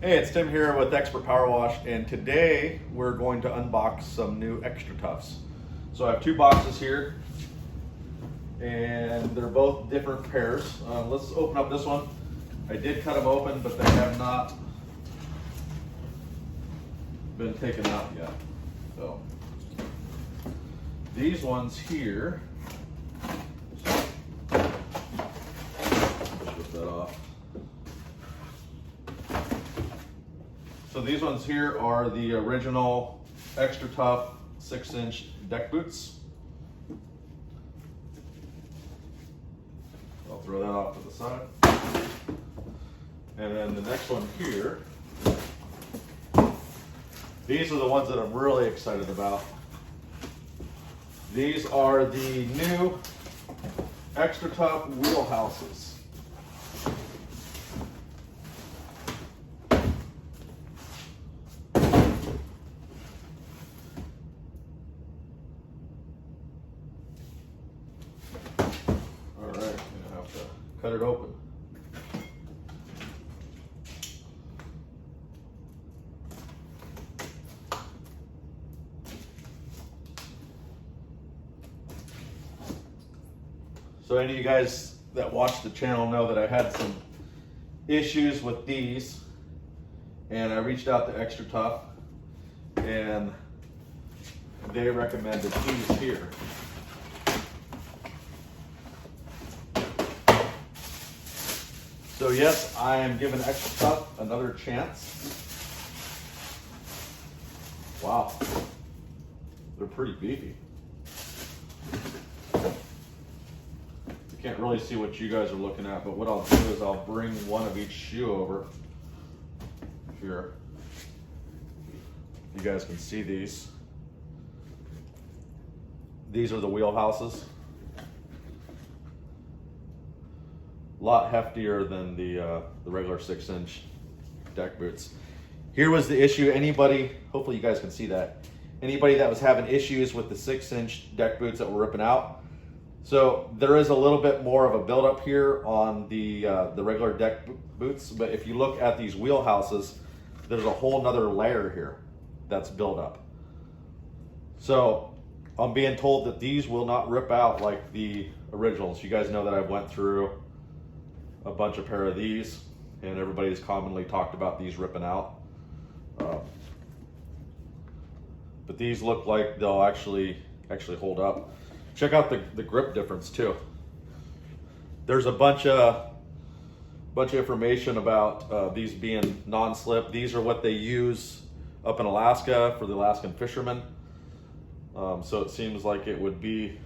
Hey, it's Tim here with Expert Power Wash, and today we're going to unbox some new Xtratufs. So I have two boxes here, and they're both different pairs. Let's open up this one. I did cut them open, but they have not been taken out yet. So these ones here, push that off. So these ones here are the original Xtratuf 6-inch deck boots. I'll throw that off to the side. And then the next one here, these are the ones that I'm really excited about. These are the new Xtratuf Wheelhouses. Cut it open. So any of you guys that watch the channel know that I had some issues with these, and I reached out to Xtratuf and they recommended these here. So yes, I am giving Xtratuf another chance. Wow, they're pretty beefy. You can't really see what you guys are looking at, but what I'll do is I'll bring one of each shoe over here. You guys can see these. These are the Wheelhouses. Lot heftier than the regular 6-inch deck boots. Here was the issue. Anybody, hopefully you guys can see that. Anybody that was having issues with the 6-inch deck boots that were ripping out. So there is a little bit more of a buildup here on the regular deck boots, but if you look at these Wheelhouses, there's a whole nother layer here that's built up. So I'm being told that these will not rip out like the originals. You guys know that I went through a bunch of pair of these, and everybody's commonly talked about these ripping out. But these look like they'll actually hold up. Check out the grip difference too. There's a bunch of information about these being non-slip. These are what they use up in Alaska for the Alaskan fishermen. So it seems like it would be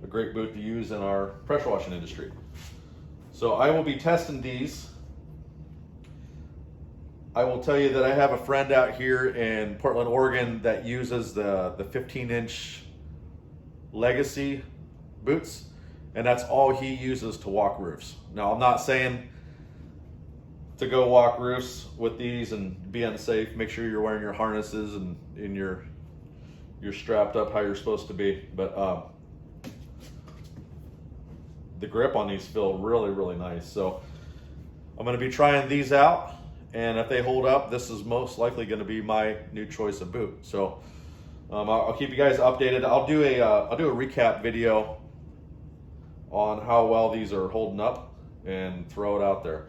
a great boot to use in our pressure washing industry. So I will be testing these. I will tell you that I have a friend out here in Portland, Oregon that uses the 15-inch Legacy boots, and that's all he uses to walk roofs. Now, I'm not saying to go walk roofs with these and be unsafe. Make sure you're wearing your harnesses and you're strapped up how you're supposed to be. But the grip on these feel really, really nice. So I'm going to be trying these out, and if they hold up, this is most likely going to be my new choice of boot. So I'll keep you guys updated. I'll do a recap video on how well these are holding up and throw it out there.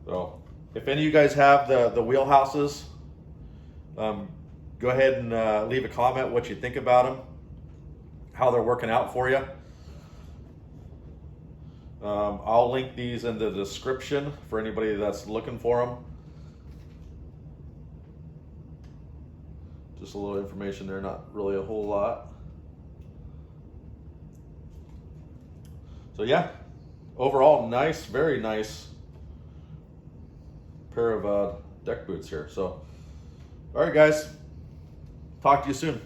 So if any of you guys have the Wheelhouses, go ahead and leave a comment what you think about them, how they're working out for you. I'll link these in the description for anybody that's looking for them. Just a little information there, not really a whole lot. So yeah, overall nice, very nice pair of deck boots here. So, all right guys, talk to you soon.